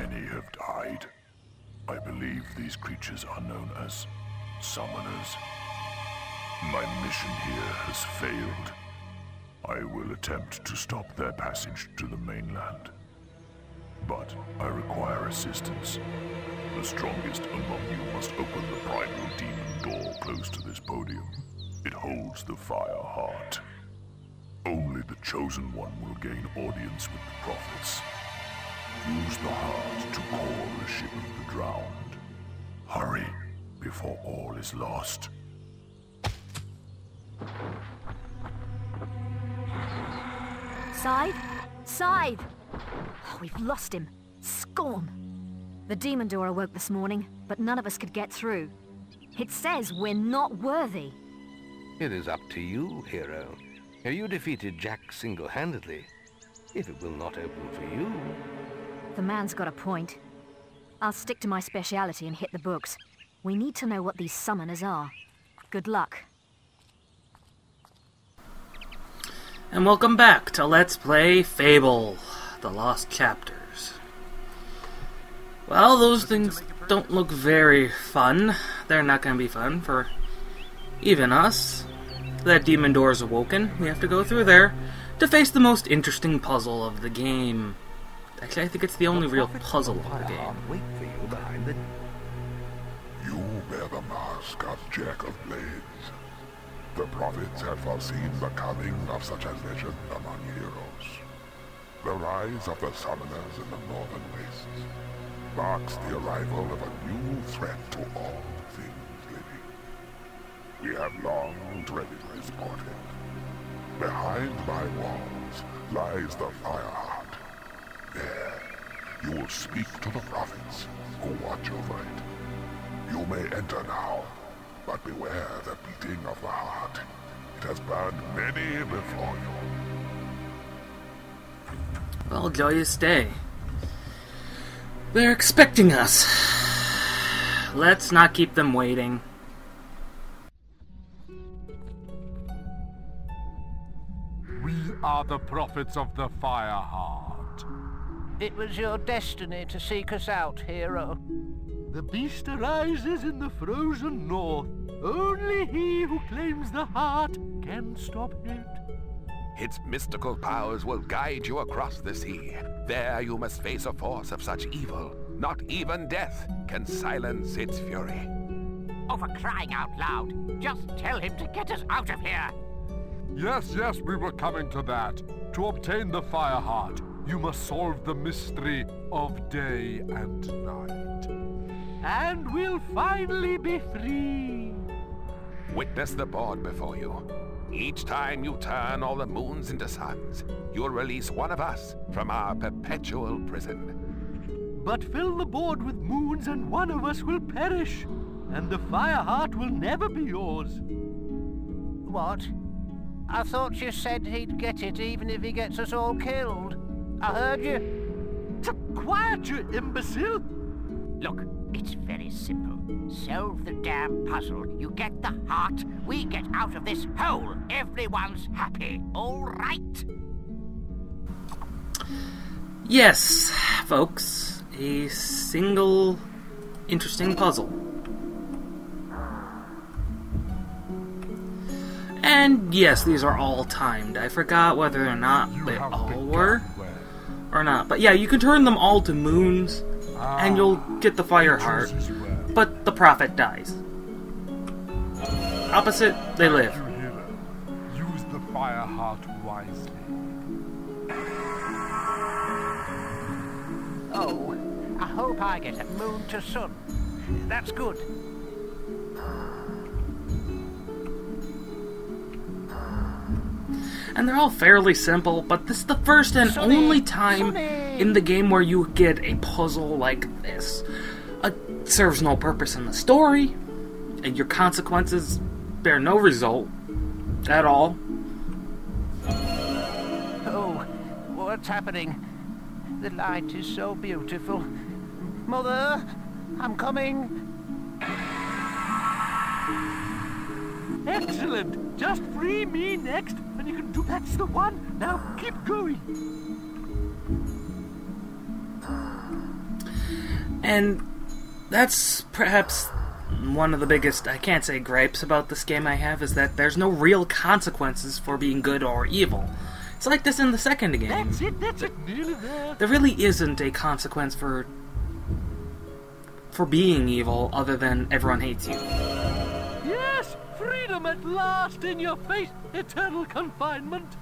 Many have died. I believe these creatures are known as summoners. My mission here has failed. I will attempt to stop their passage to the mainland. But I require assistance. The strongest among you must open the primal demon door close to this podium. It holds the fire heart. Only the chosen one will gain audience with the prophets. Use the heart to call the ship of the drowned. Hurry, before all is lost. Scythe? Scythe! Oh, we've lost him. Scorn! The demon door awoke this morning, but none of us could get through. It says we're not worthy. It is up to you, hero. You defeated Jack single-handedly. If it will not open for you... The man's got a point. I'll stick to my speciality and hit the books. We need to know what these summoners are. Good luck. And welcome back to Let's Play Fable, The Lost Chapters. Well, those things don't look very fun. They're not going to be fun for even us. That demon door is awoken. We have to go through there to face the most interesting puzzle of the game. Actually, I think it's the only real puzzle of the game. Wait for you behind the... You bear the mask of Jack of Blades. The prophets had foreseen the coming of such a legend among heroes. The rise of the summoners in the northern wastes marks the arrival of a new threat to all things living. We have long dreaded this portent. Behind my walls lies the fire heart. There, you will speak to the prophets who watch over it. You may enter now, but beware the beating of the heart. It has burned many before you. Well, joyous day. They're expecting us. Let's not keep them waiting. We are the prophets of the fire heart. It was your destiny to seek us out, hero. The beast arises in the frozen north. Only he who claims the heart can stop it. Its mystical powers will guide you across the sea. There you must face a force of such evil. Not even death can silence its fury. Oh, for crying out loud, just tell him to get us out of here. Yes, we were coming to that. To obtain the fire heart, you must solve the mystery of day and night. And we'll finally be free. Witness the board before you. Each time you turn all the moons into suns, you'll release one of us from our perpetual prison. But fill the board with moons and one of us will perish. And the fire heart will never be yours. What? I thought you said he'd get it even if he gets us all killed. I heard you. Quiet, you imbecile! Look, it's very simple. Solve the damn puzzle. You get the heart, we get out of this hole. Everyone's happy, all right? Yes, folks. A single interesting puzzle. And yes, these are all timed. I forgot whether or not they all were or not. But yeah, you can turn them all to moons, and you'll get the fire heart. But the prophet dies. Opposite, they live. Use the fire heart wisely. Oh, I hope I get a moon to sun. That's good. And they're all fairly simple, but this is the first and only time in the game where you get a puzzle like this. It serves no purpose in the story, and your consequences bear no result at all. Oh, what's happening? The light is so beautiful. Mother, I'm coming. Excellent! Just free me next, and you can do that's the one. Now keep going. And that's perhaps one of the biggest, I can't say gripes about this game I have, is that there's no real consequences for being good or evil. It's like this in the second game. That's it, nearly there. There really isn't a consequence for being evil other than everyone hates you. Yes, freedom at last in your face, eternal confinement.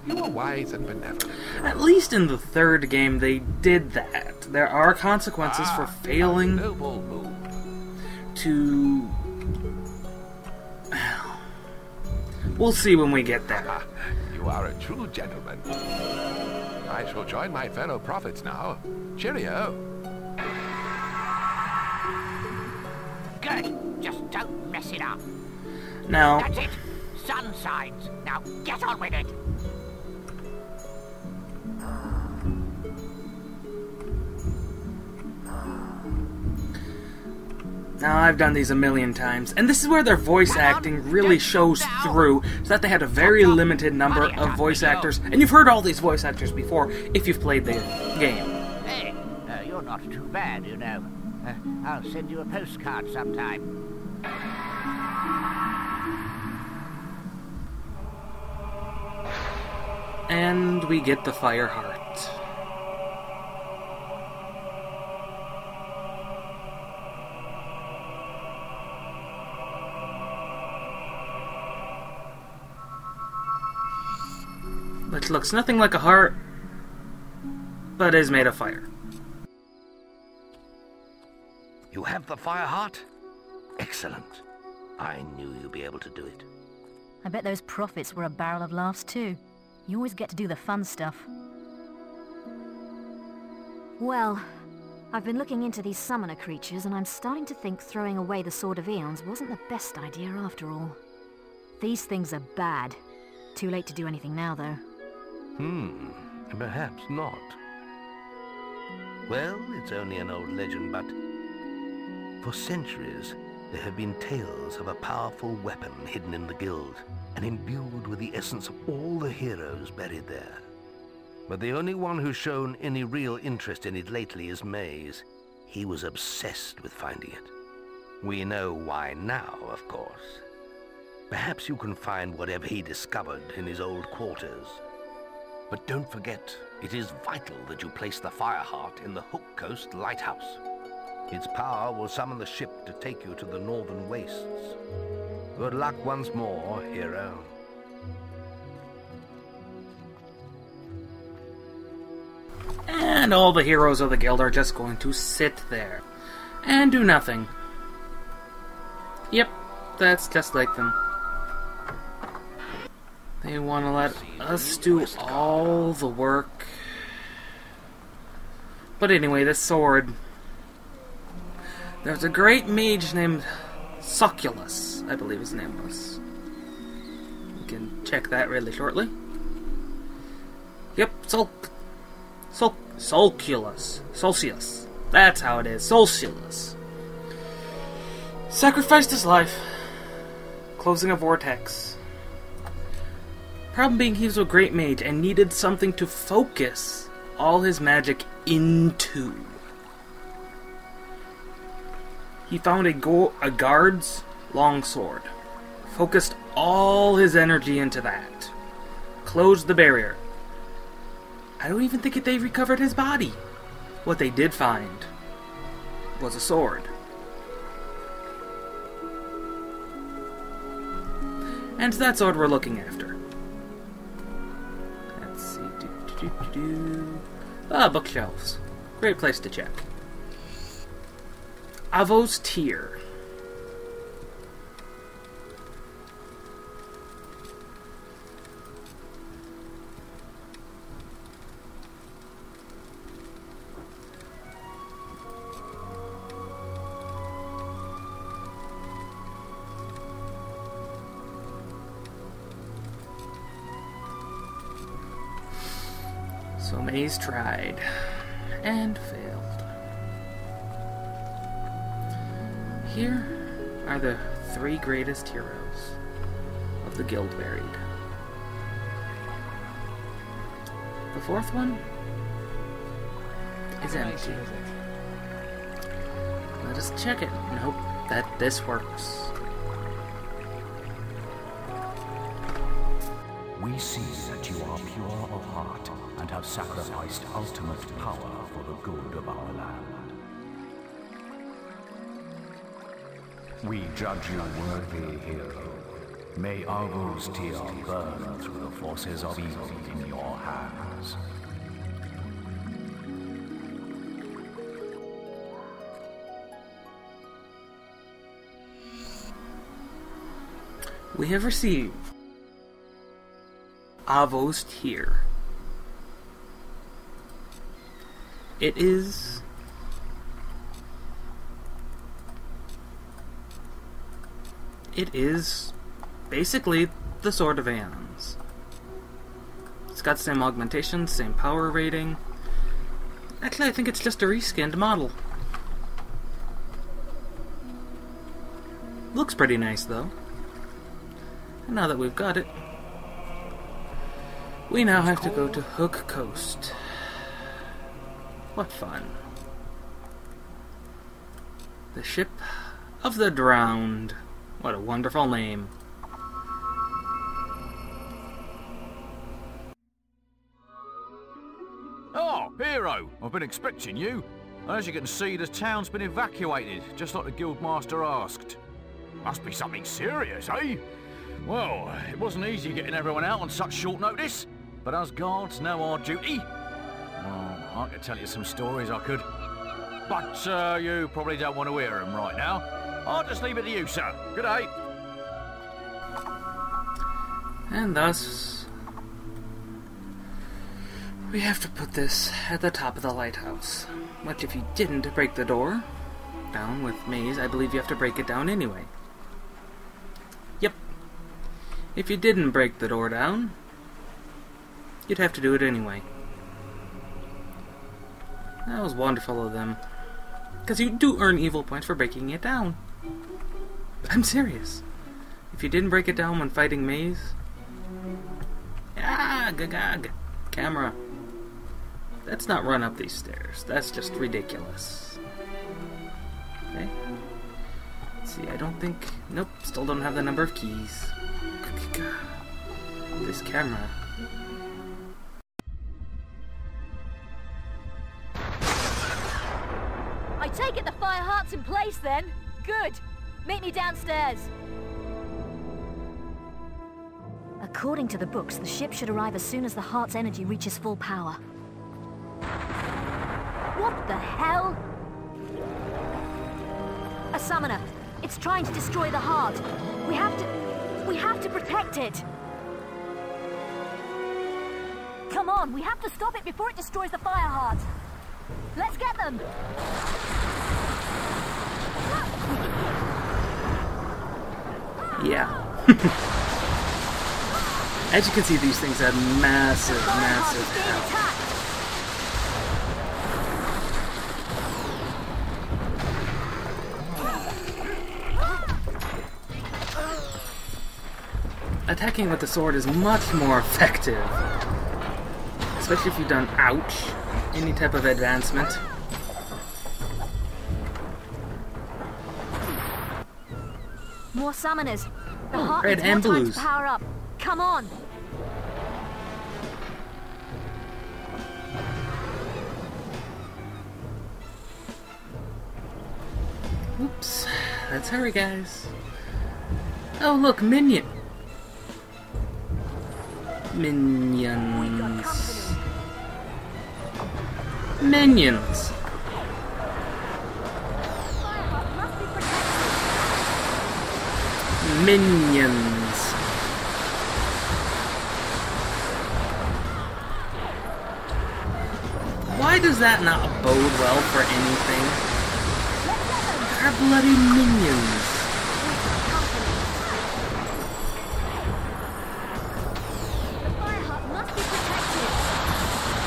You are wise and benevolent. At least in the third game they did that. There are consequences for failing Noble move. to... We'll see when we get there. Ah, you are a true gentleman. I shall join my fellow prophets now. Cheerio. Good. Just don't mess it up. Now, That's it. Sun signs. Now get on with it. I've done these a million times, and this is where their voice acting really shows through, so that they had a very limited number of voice actors, and you've heard all these voice actors before if you've played the game. Hey, you're not too bad, you know. I'll send you a postcard sometime. And we get the fire heart. Which looks nothing like a heart, but is made of fire. You have the fire heart? Excellent. I knew you'd be able to do it. I bet those prophets were a barrel of laughs too. You always get to do the fun stuff. Well, I've been looking into these summoner creatures, and I'm starting to think throwing away the Sword of Eons wasn't the best idea after all. These things are bad. Too late to do anything now, though. Perhaps not. Well, it's only an old legend, but for centuries there have been tales of a powerful weapon hidden in the guild and imbued with the essence of all the heroes buried there. But the only one who's shown any real interest in it lately is Maze. He was obsessed with finding it. We know why now, of course. Perhaps you can find whatever he discovered in his old quarters. But don't forget, it is vital that you place the fire heart in the Hook Coast lighthouse. Its power will summon the ship to take you to the northern wastes. Good luck once more, hero. And all the heroes of the guild are just going to sit there and do nothing. Yep, that's just like them. They want to let us do all the work. But anyway, this sword. There's a great mage named Soculus, I believe his name was. We can check that really shortly. Yep, Solculus. Solcius. That's how it is. Solcius. Sacrificed his life. Closing a vortex. Problem being, he was a great mage and needed something to focus all his magic into. He found a guard's longsword, focused all his energy into that, closed the barrier. I don't even think they recovered his body. What they did find was a sword. And it's that sword we're looking after. Let's see. Bookshelves. Great place to check. Avo's Tear. So Maze tried and failed. Here are the 3 greatest heroes of the guild buried. The 4th one? is empty. Let us check it and hope that this works. We see that you are pure of heart and have sacrificed ultimate power for the good of our land. We judge you worthy, hero. May Arvo's tear burn through the forces of evil in your hands. We have received Arvo's tear. It is basically the Sword of Aeons. It's got the same augmentation, same power rating. Actually, I think it's just a reskinned model. Looks pretty nice, though. And now that we've got it, we now have to go to Hook Coast. What fun. The Ship of the Drowned. What a wonderful name. Oh, hero! I've been expecting you. As you can see, the town's been evacuated, just like the Guildmaster asked. Must be something serious, eh? Well, it wasn't easy getting everyone out on such short notice, but us guards know our duty. Well, I could tell you some stories, I could. But you probably don't want to hear them right now. I'll just leave it to you, sir. Good day. And thus, we have to put this at the top of the lighthouse. Which, if you didn't break the door down with maze, I believe you have to break it down anyway. Yep. If you didn't break the door down, you'd have to do it anyway. That was wonderful of them. Because you do earn evil points for breaking it down. I'm serious. If you didn't break it down when fighting maze... Ah, gagag. Camera. Let's not run up these stairs. That's just ridiculous. Okay. Let's see, I don't think... Nope, still don't have the number of keys. This camera... I take it the fire heart's in place then? Good. Meet me downstairs. According to the books, the ship should arrive as soon as the heart's energy reaches full power. What the hell? A summoner. It's trying to destroy the heart. We have to protect it. Come on, we have to stop it before it destroys the fire heart. Let's get them. Yeah. As you can see, these things have massive health. Attacking with the sword is much more effective. Especially if you've done ouch, any type of advancement. More summoners. The heart red needs more and time blues. to power up. Come on. Oops. Let's hurry, guys. Oh, look, minion. Minions. Minions. Minions. Why does that not bode well for anything? Our bloody minions.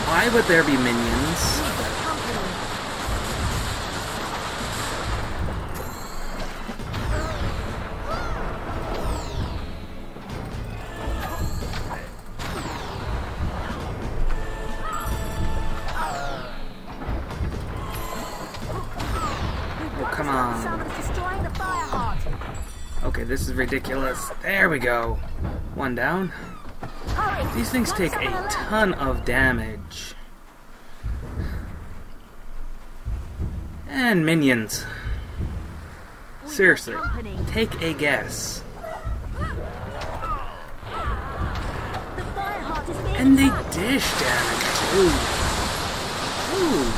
Why would there be minions? on. Someone's destroying the fire heart. Okay, this is ridiculous. There we go. One down. Hurry! These things Got take someone a alert. ton of damage. And minions. Seriously, Company. take a guess. The fire heart is being And they attacked. dish damage too. Ooh.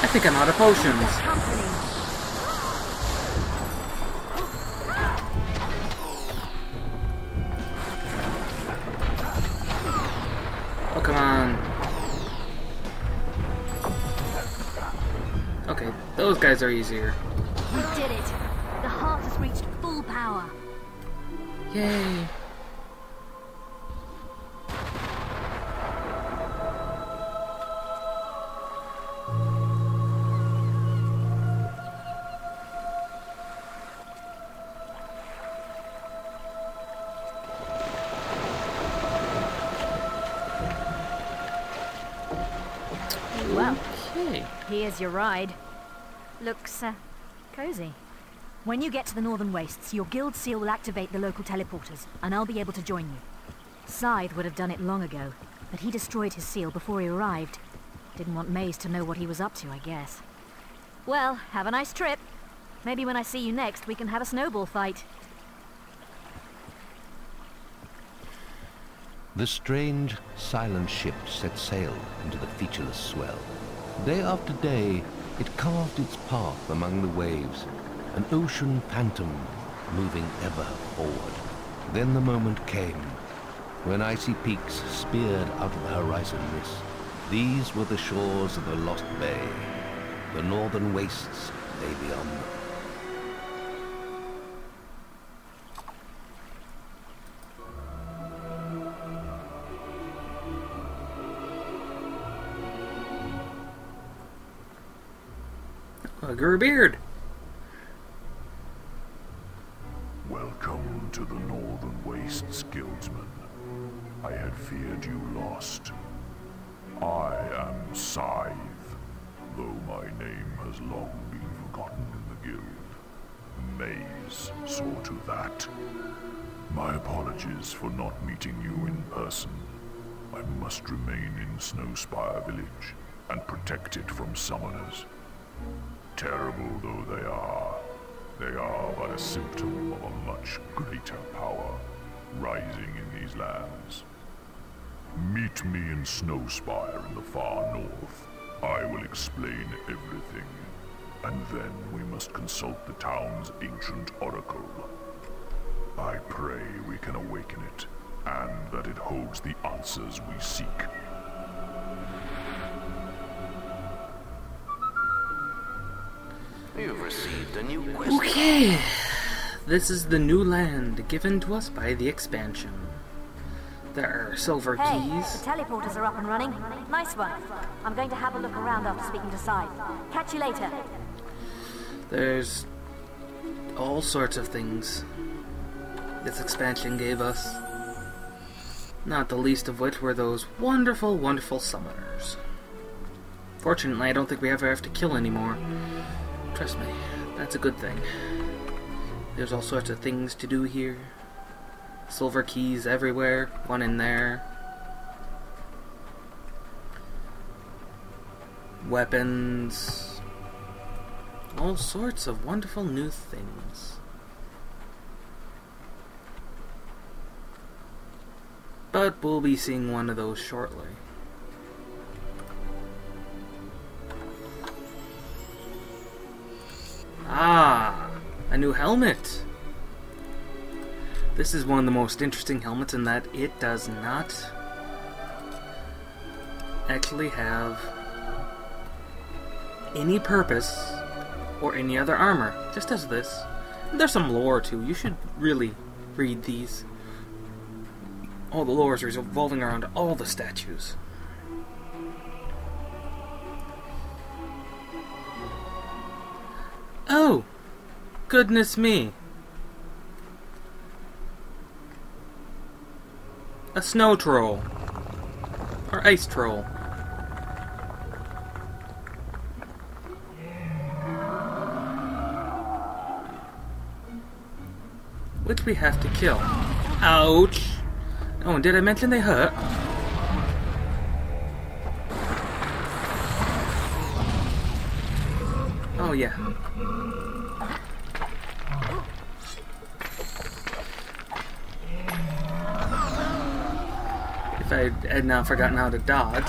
I think I'm out of potions. Company. Oh, come on. Okay, those guys are easier. We did it. The heart has reached full power. Yay. Well, Okay. here's your ride. Looks, cozy. When you get to the Northern Wastes, your guild seal will activate the local teleporters, and I'll be able to join you. Scythe would have done it long ago, but he destroyed his seal before he arrived. Didn't want Maze to know what he was up to, I guess. Well, have a nice trip. Maybe when I see you next, we can have a snowball fight. The strange, silent ship set sail into the featureless swell. Day after day, it carved its path among the waves, an ocean phantom moving ever forward. Then the moment came, when icy peaks speared out of the horizon mist. These were the shores of the Lost Bay. The northern wastes lay beyond them. I grew a beard. Welcome to the Northern Wastes, Guildsman. I had feared you lost. I am Scythe, though my name has long been forgotten in the guild. Maze saw to that. My apologies for not meeting you in person. I must remain in Snowspire Village and protect it from summoners. Terrible though they are but a symptom of a much greater power rising in these lands. Meet me in Snowspire in the far north. I will explain everything, and then we must consult the town's ancient oracle. I pray we can awaken it, and that it holds the answers we seek. You've received a new quest. Okay. This is the new land given to us by the expansion. There are silver Hey, keys. the teleporters are up and running. Nice one. I'm going to have a look around after speaking to Scythe. Catch you later. There's all sorts of things this expansion gave us. Not the least of which were those wonderful, wonderful summoners. Fortunately, I don't think we ever have to kill anymore. Trust me, that's a good thing. There's all sorts of things to do here. Silver keys everywhere, one in there. Weapons. All sorts of wonderful new things. But we'll be seeing one of those shortly. Ah, a new helmet. This is one of the most interesting helmets in that it does not actually have any purpose or any other armor. Just does this. And there's some lore too. You should really read these. All the lore is revolving around all the statues. Oh! Goodness me! A snow troll. Or ice troll. Which we have to kill. Ouch! Oh, and did I mention they hurt? Oh, yeah. If I had now forgotten how to dodge.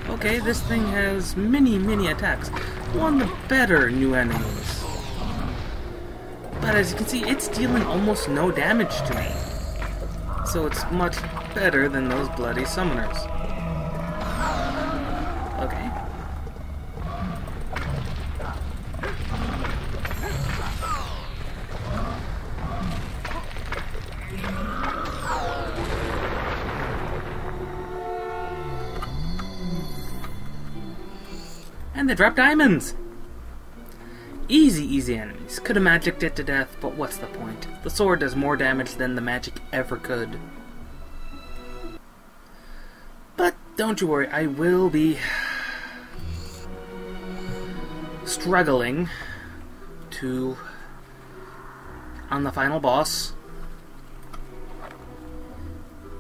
Okay, this thing has many attacks. One of the better new enemies. But as you can see, it's dealing almost no damage to me. So it's much better than those bloody summoners. Okay. And they drop diamonds! Easy enemies. Could have magicked it to death, but what's the point? The sword does more damage than the magic ever could. But don't you worry, I will be struggling to, on the final boss,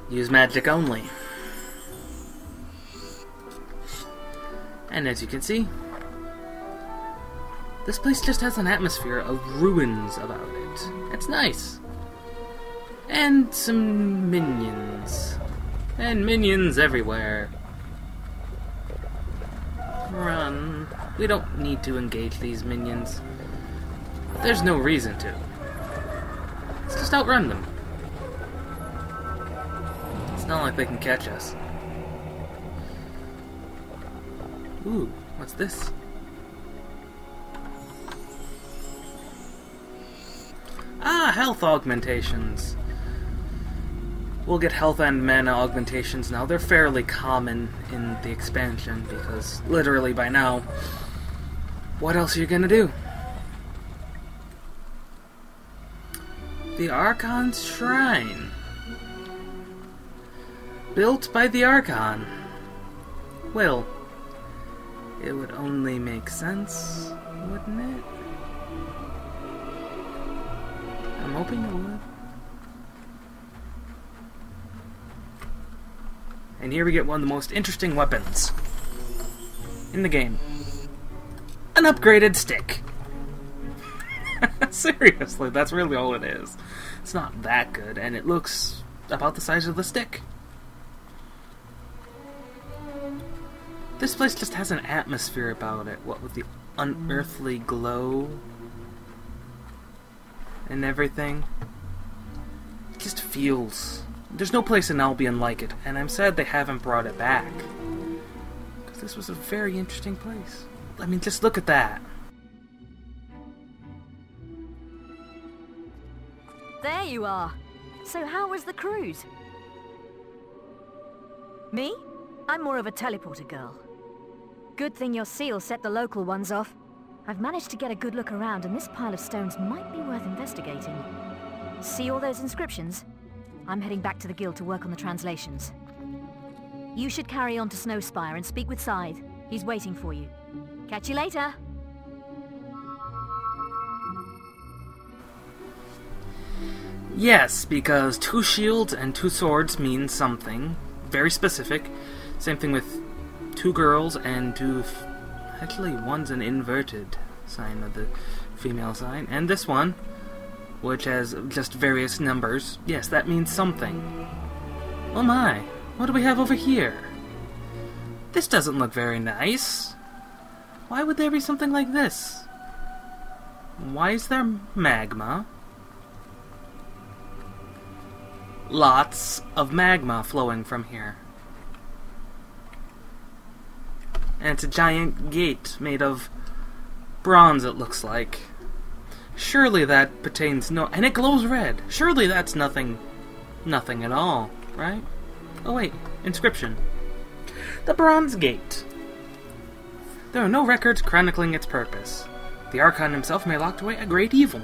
use magic only. And as you can see, this place just has an atmosphere of ruins about it. It's nice. And some minions. And minions everywhere. Run. We don't need to engage these minions. There's no reason to. Let's just outrun them. It's not like they can catch us. Ooh, what's this? Ah, health augmentations. We'll get health and mana augmentations now. They're fairly common in the expansion because literally by now, what else are you gonna do? The Archon's Shrine. Built by the Archon. Well, it would only make sense, wouldn't it? I'm hoping it would. And here we get one of the most interesting weapons in the game. An upgraded stick. Seriously, that's really all it is. It's not that good, and it looks about the size of the stick. This place just has an atmosphere about it, what with the unearthly glow and everything. It just feels... There's no place in Albion like it, and I'm sad they haven't brought it back. Because this was a very interesting place. I mean, just look at that. There you are. So how was the cruise? Me? I'm more of a teleporter girl. Good thing your seal set the local ones off. I've managed to get a good look around, and this pile of stones might be worth investigating. See all those inscriptions? I'm heading back to the guild to work on the translations. You should carry on to Snowspire and speak with Scythe. He's waiting for you. Catch you later! Yes, because 2 shields and 2 swords mean something very specific. Same thing with 2 girls and 2... Actually, one's an inverted sign of the female sign. And this one, which has just various numbers. Yes, that means something. Oh my, what do we have over here? This doesn't look very nice. Why would there be something like this? Why is there magma? lots of magma flowing from here. And it's a giant gate made of bronze, it looks like. Surely that pertains no... And it glows red. Surely that's nothing at all, right? Oh wait, inscription. The Bronze Gate. There are no records chronicling its purpose. The Archon himself may lock away a great evil.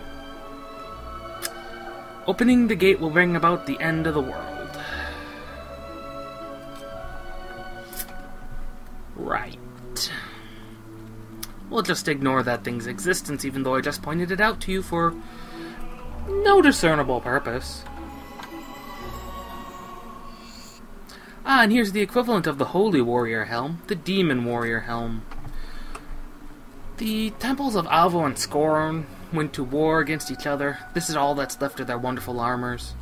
Opening the gate will bring about the end of the world. Right. We'll just ignore that thing's existence, even though I just pointed it out to you for no discernible purpose. Ah, and here's the equivalent of the Holy Warrior Helm, the Demon Warrior Helm. The temples of Alvo and Scorn went to war against each other. This is all that's left of their wonderful armors.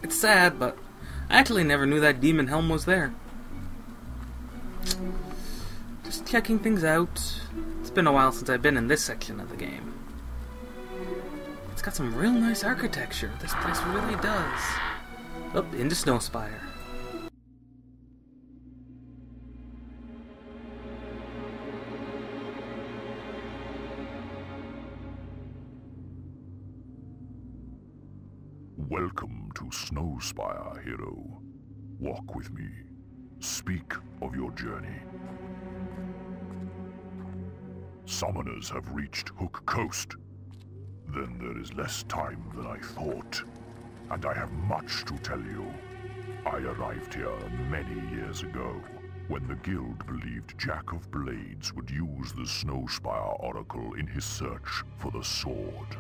It's sad, but I actually never knew that Demon Helm was there. Just checking things out. It's been a while since I've been in this section of the game. It's got some real nice architecture. This place really does. Up into Snowspire. Welcome to Snowspire, hero. Walk with me. Speak of your journey. Summoners have reached Hook Coast. Then there is less time than I thought. And I have much to tell you. I arrived here many years ago, when the Guild believed Jack of Blades would use the Snowspire Oracle in his search for the sword.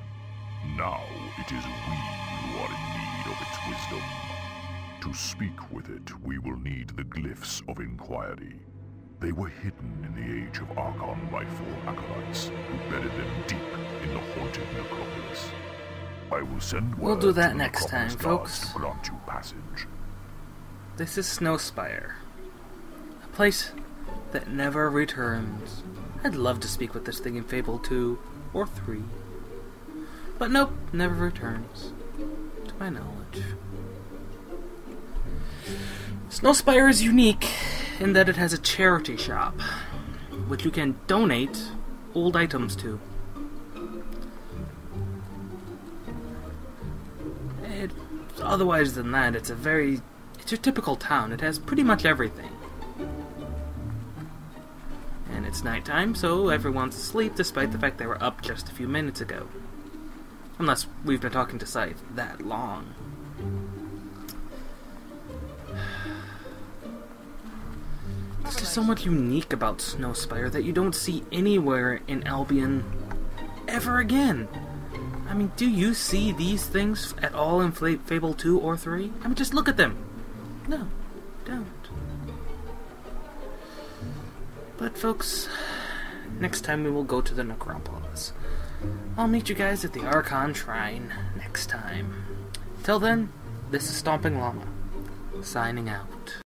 Now it is we who are in need of its wisdom. To speak with it, we will need the Glyphs of Inquiry. They were hidden in the Age of Archon by 4 acolytes, who buried them deep in the haunted necropolis. I will send word. We'll do that to the next time, necropolis folks. guards to grant you passage. This is Snowspire. A place that never returns. I'd love to speak with this thing in Fable 2 or 3. But nope, never returns. To my knowledge. Snowspire is unique in that it has a charity shop, which you can donate old items to. Otherwise than that, it's a typical town. It has pretty much everything. And it's nighttime, so everyone's asleep despite the fact they were up just a few minutes ago. Unless we've been talking to Scythe that long. There's just so much unique about Snowspire that you don't see anywhere in Albion ever again. I mean, do you see these things at all in Fable 2 or 3? I mean, just look at them. No, don't. But folks, next time we will go to the Necropolis. I'll meet you guys at the Archon Shrine next time. Till then, this is Stomping Llama, signing out.